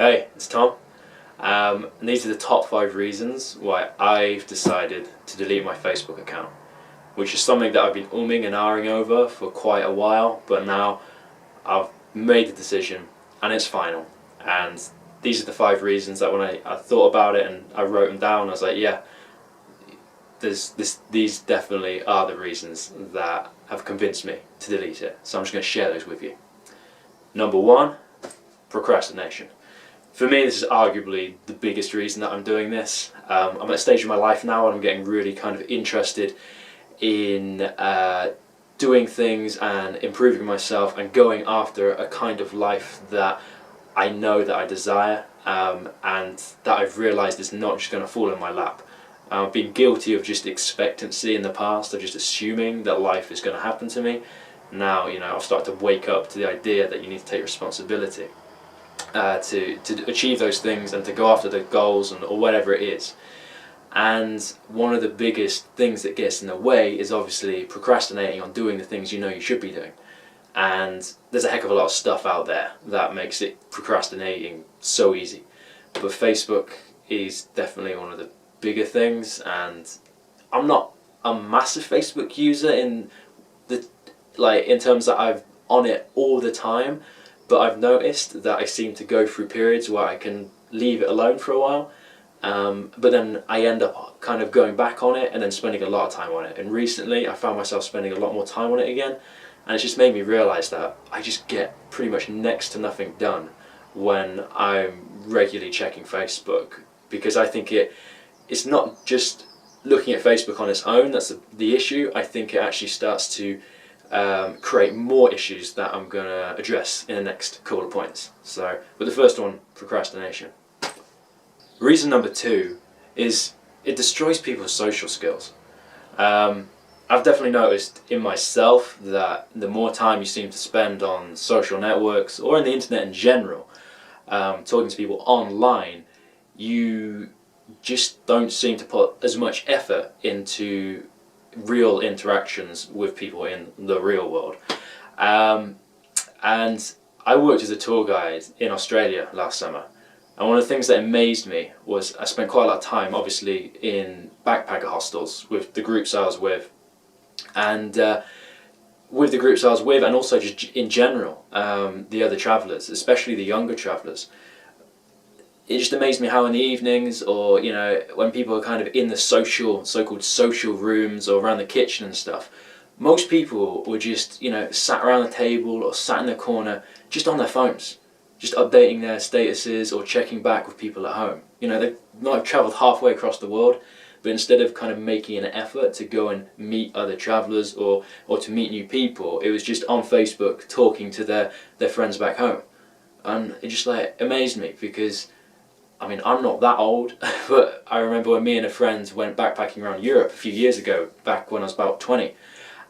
Hey, it's Tom. And these are the top 5 reasons why I've decided to delete my Facebook account, which is something that I've been umming and ahhing over for quite a while, but now I've made the decision and it's final. And these are the 5 reasons that when I thought about it and I wrote them down, I was like, yeah, these definitely are the reasons that have convinced me to delete it. So I'm just going to share those with you. Number 1, procrastination. For me, this is arguably the biggest reason that I'm doing this. I'm at a stage in my life now and I'm getting really kind of interested in doing things and improving myself and going after a kind of life that I know that I desire, and that I've realised is not just going to fall in my lap. I've been guilty of just expectancy in the past, of just assuming that life is going to happen to me. Now, I've started to wake up to the idea that you need to take responsibility to achieve those things and to go after the goals or whatever it is. And one of the biggest things that gets in the way is obviously procrastinating on doing the things you know you should be doing. And there's a heck of a lot of stuff out there that makes it procrastinating so easy. But Facebook is definitely one of the bigger things, and I'm not a massive Facebook user in terms that I'm on it all the time. But I've noticed that I seem to go through periods where I can leave it alone for a while, but then I end up kind of going back on it and then spending a lot of time on it. And recently I found myself spending a lot more time on it again, and it's just made me realise that I just get pretty much next to nothing done when I'm regularly checking Facebook, because I think it's not just looking at Facebook on its own that's the issue. I think it actually starts to create more issues that I'm going to address in the next couple of points. But the first one, procrastination. Reason number 2 is it destroys people's social skills. I've definitely noticed in myself that the more time you seem to spend on social networks or on the internet in general, talking to people online, you just don't seem to put as much effort into real interactions with people in the real world. And I worked as a tour guide in Australia last summer, and one of the things that amazed me was I spent quite a lot of time obviously in backpacker hostels with the groups I was with, and and also just in general, the other travellers, especially the younger travellers. It just amazed me how in the evenings, or when people are kind of in the so-called social rooms or around the kitchen and stuff, most people were just sat around the table or sat in the corner just on their phones, just updating their statuses or checking back with people at home. They might have travelled halfway across the world, but instead of kind of making an effort to go and meet other travellers or to meet new people, it was just on Facebook talking to their friends back home. And it just amazed me, because I'm not that old, but I remember when me and a friend went backpacking around Europe a few years ago, back when I was about 20.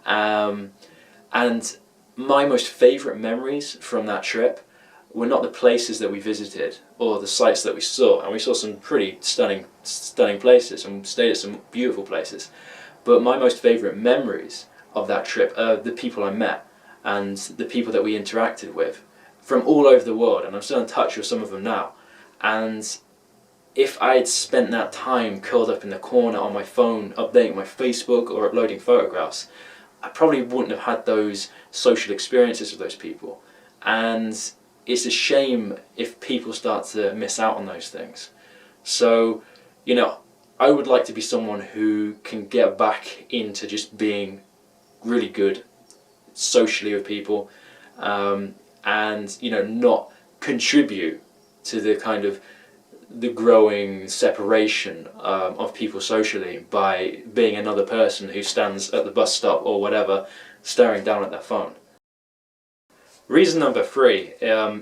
And my most favourite memories from that trip were not the places that we visited or the sights that we saw, and we saw some pretty stunning places and stayed at some beautiful places. But my most favourite memories of that trip are the people I met and the people that we interacted with from all over the world, and I'm still in touch with some of them now. And if I had spent that time curled up in the corner on my phone updating my Facebook or uploading photographs, I probably wouldn't have had those social experiences with those people. And it's a shame if people start to miss out on those things. So, I would like to be someone who can get back into just being really good socially with people, and not contribute to the growing separation of people socially by being another person who stands at the bus stop or whatever staring down at their phone. Reason number 3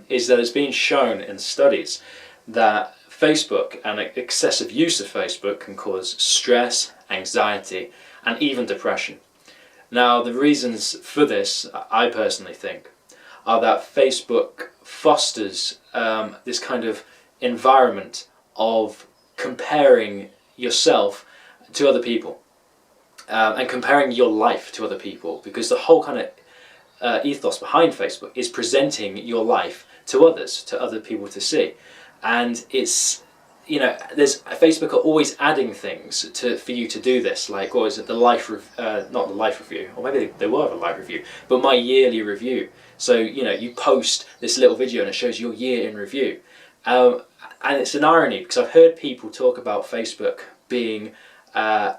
is that it's been shown in studies that Facebook and excessive use of Facebook can cause stress, anxiety, and even depression. Now, the reasons for this, I personally think, are that Facebook fosters this kind of environment of comparing yourself to other people, and comparing your life to other people, because the whole kind of ethos behind Facebook is presenting your life to others, to other people to see. And it's, you know, there's Facebook are always adding things for you to do this, like what is it, the not the life review, or maybe they will have a life review, but my yearly review. So you know, you post this little video and it shows your year in review, and it's an irony because I've heard people talk about Facebook being a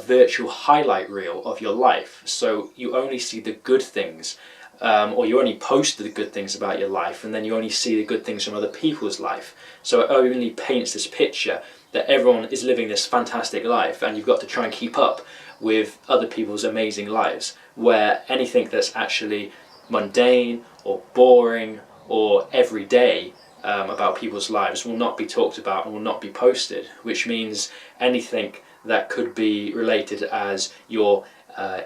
virtual highlight reel of your life. So you only see the good things. Or you only post the good things about your life, and then you only see the good things from other people's life. So it only paints this picture that everyone is living this fantastic life, and you've got to try and keep up with other people's amazing lives, where anything that's actually mundane or boring or everyday about people's lives will not be talked about and will not be posted, which means anything that could be related as your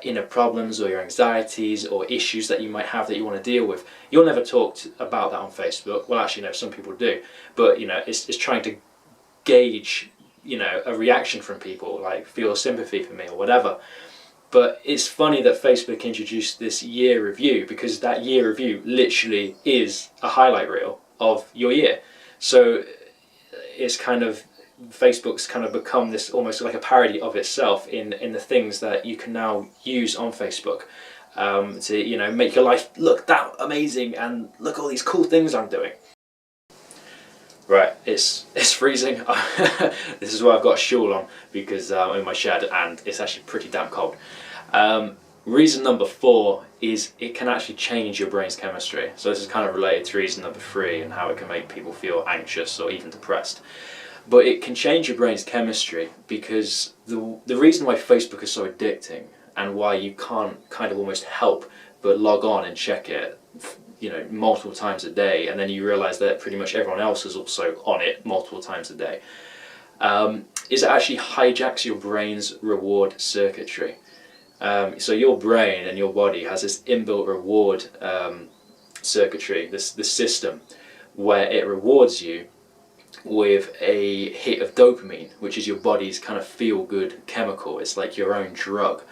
inner problems or your anxieties or issues that you might have that you want to deal with, you'll never talk about that on Facebook. Well, actually no, some people do, but you know, it's trying to gauge, you know, a reaction from people, like feel sympathy for me or whatever. But it's funny that Facebook introduced this year review, because that year review literally is a highlight reel of your year. So it's kind of, Facebook's kind of become this almost like a parody of itself in the things that you can now use on Facebook to, you know, make your life look that amazing and look all these cool things I'm doing. Right, it's freezing. This is why I've got a shawl on, because I'm in my shed and it's actually pretty damn cold. Reason number 4 is it can actually change your brain's chemistry. So this is kind of related to reason number 3 and how it can make people feel anxious or even depressed. But it can change your brain's chemistry, because the reason why Facebook is so addicting and why you can't kind of almost help but log on and check it, you know, multiple times a day, and then you realise that pretty much everyone else is also on it multiple times a day, is it actually hijacks your brain's reward circuitry. So your brain and your body has this inbuilt reward circuitry, this system where it rewards you with a hit of dopamine, which is your body's kind of feel-good chemical. It's like your own drug,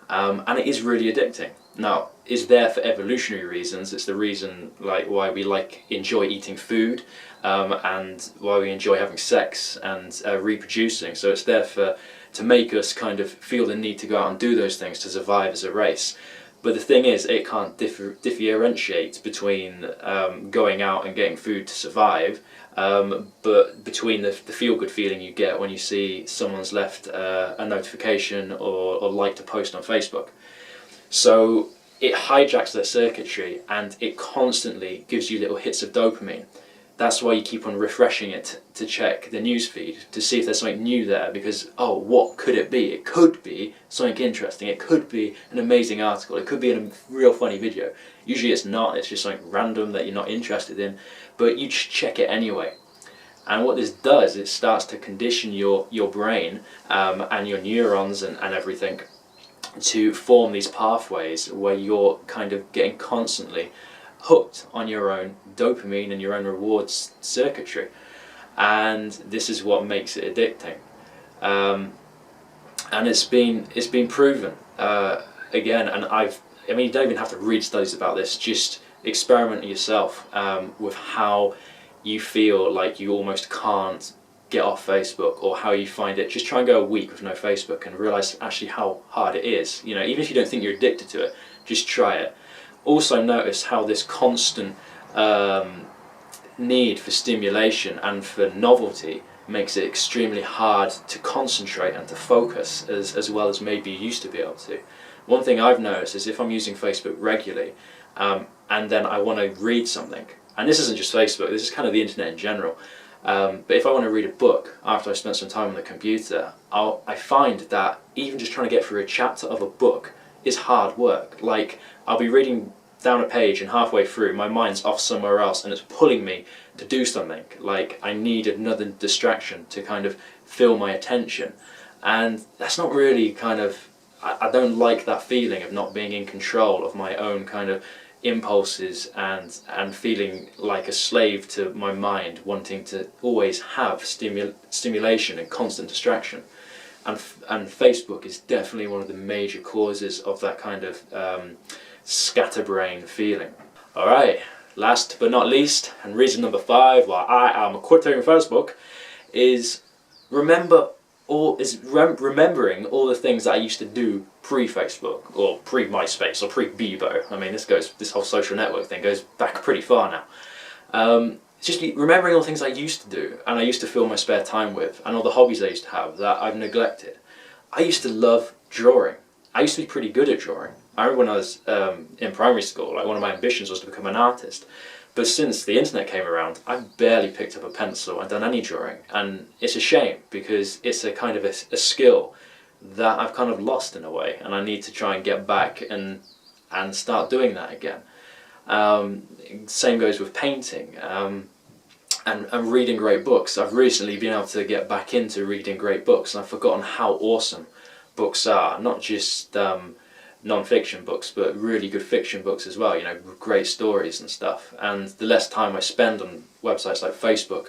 and it is really addicting. Now, it's there for evolutionary reasons. It's the reason like why we enjoy eating food, and why we enjoy having sex and reproducing. So it's there to make us kind of feel the need to go out and do those things to survive as a race. But the thing is, it can't differentiate between going out and getting food to survive, but between the feel-good feeling you get when you see someone's left a notification or liked a post on Facebook. So it hijacks their circuitry and it constantly gives you little hits of dopamine. That's why you keep on refreshing it to check the news feed to see if there's something new there, because, oh, what could it be? It could be something interesting, it could be an amazing article, it could be a real funny video. Usually it's not, it's just something random that you're not interested in, but you just check it anyway. And what this does, it starts to condition your brain and your neurons and everything to form these pathways where you're kind of getting constantly hooked on your own dopamine and your own rewards circuitry, and this is what makes it addicting. And it's been proven again, and I mean, you don't even have to read studies about this, just experiment yourself with how you feel like you almost can't get off Facebook, or how you find it. Just try and go a week with no Facebook and realise actually how hard it is. You know, even if you don't think you're addicted to it, just try it. Also notice how this constant need for stimulation and for novelty makes it extremely hard to concentrate and to focus as well as maybe you used to be able to. One thing I've noticed is if I'm using Facebook regularly and then I want to read something, and this isn't just Facebook, this is kind of the internet in general, but if I want to read a book after I spent some time on the computer, I find that even just trying to get through a chapter of a book is hard work. Like, I'll be reading down a page and halfway through my mind's off somewhere else and it's pulling me to do something. Like, I need another distraction to kind of fill my attention, and that's not really kind of, I don't like that feeling of not being in control of my own kind of impulses and feeling like a slave to my mind, wanting to always have stimulation and constant distraction. And Facebook is definitely one of the major causes of that kind of scatterbrain feeling. Alright, last but not least, and reason number 5 why I am quitting Facebook is remembering all the things that I used to do pre-Facebook or pre-MySpace or pre-Bebo. I mean, this whole social network thing goes back pretty far now. It's just remembering all the things I used to do and I used to fill my spare time with, and all the hobbies I used to have that I've neglected. I used to love drawing. I used to be pretty good at drawing. I remember when I was in primary school, like one of my ambitions was to become an artist. But since the internet came around, I've barely picked up a pencil and done any drawing. And it's a shame because it's a kind of a skill that I've kind of lost in a way, and I need to try and get back and start doing that again. Same goes with painting and reading great books. I've recently been able to get back into reading great books, and I've forgotten how awesome books are, not just non-fiction books, but really good fiction books as well, you know, great stories and stuff. And the less time I spend on websites like Facebook,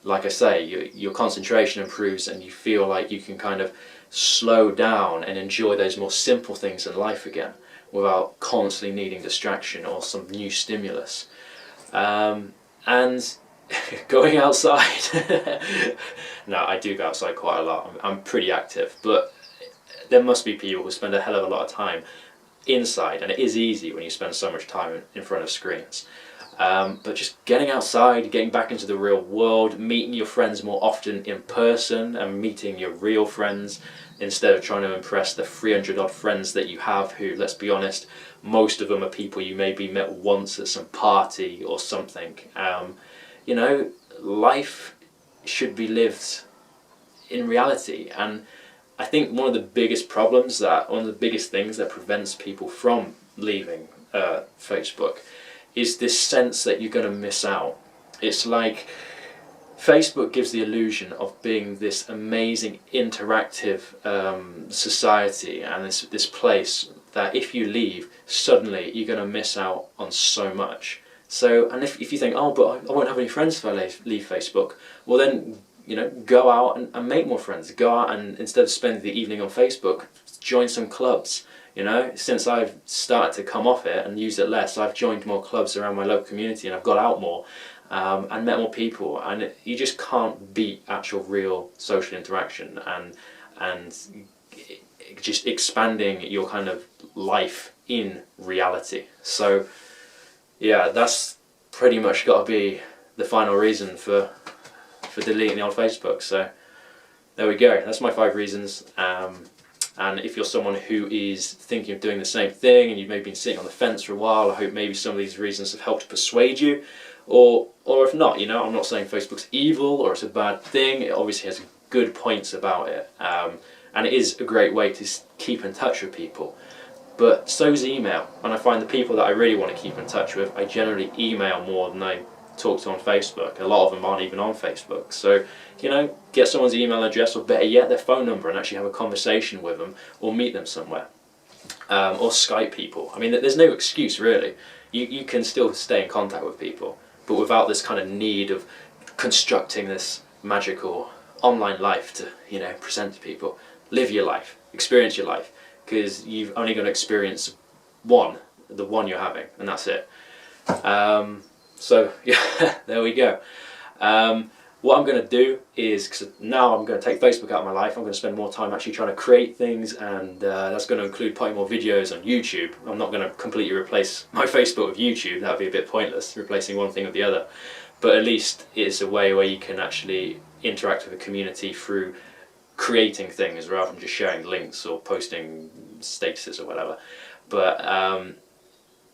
like I say, your concentration improves and you feel like you can kind of slow down and enjoy those more simple things in life again without constantly needing distraction or some new stimulus. And going outside, no, I do go outside quite a lot. I'm pretty active, but there must be people who spend a hell of a lot of time inside, and it is easy when you spend so much time in front of screens. But just getting outside, getting back into the real world, meeting your friends more often in person and meeting your real friends instead of trying to impress the 300 odd friends that you have who, let's be honest, most of them are people you maybe met once at some party or something. You know, life should be lived in reality, and I think one of the biggest things that prevents people from leaving Facebook is this sense that you're going to miss out. It's like Facebook gives the illusion of being this amazing interactive society and this place that if you leave, suddenly you're going to miss out on so much. So, and if you think, oh, but I won't have any friends if I leave Facebook, well then, you know, go out and make more friends. Go out and instead of spending the evening on Facebook, join some clubs. You know, since I've started to come off it and use it less, I've joined more clubs around my local community and I've got out more and met more people. And you just can't beat actual real social interaction and just expanding your kind of life in reality. So yeah, that's pretty much got to be the final reason for deleting the old Facebook. So there we go, that's my 5 reasons. And if you're someone who is thinking of doing the same thing and you've maybe been sitting on the fence for a while, I hope maybe some of these reasons have helped persuade you. Or if not, you know, I'm not saying Facebook's evil or it's a bad thing. It obviously has good points about it. And it is a great way to keep in touch with people. But so's email. And I find the people that I really want to keep in touch with, I generally email more than I talk to on Facebook. A lot of them aren't even on Facebook. So, you know, get someone's email address, or better yet, their phone number, and actually have a conversation with them or meet them somewhere. Or Skype people. I mean, there's no excuse really. You can still stay in contact with people, but without this kind of need of constructing this magical online life to, you know, present to people. Live your life, experience your life, because you've only going to experience the one you're having, and that's it. So yeah, there we go. What I'm going to do is, because now I'm going to take Facebook out of my life, I'm going to spend more time actually trying to create things, and that's going to include putting more videos on YouTube. I'm not going to completely replace my Facebook with YouTube, that would be a bit pointless, replacing one thing with the other. But at least it's a way where you can actually interact with the community through creating things rather than just sharing links or posting statuses or whatever. But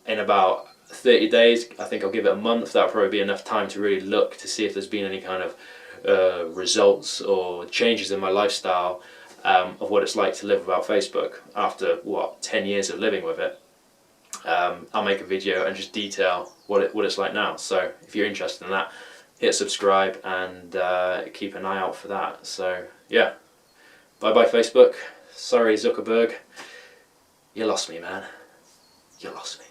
in about 30 days, I think I'll give it a month, that'll probably be enough time to really look to see if there's been any kind of results or changes in my lifestyle of what it's like to live without Facebook after, 10 years of living with it. I'll make a video and just detail what it's like now. So if you're interested in that, hit subscribe and keep an eye out for that. So yeah, bye bye Facebook. Sorry Zuckerberg, you lost me, man. You lost me.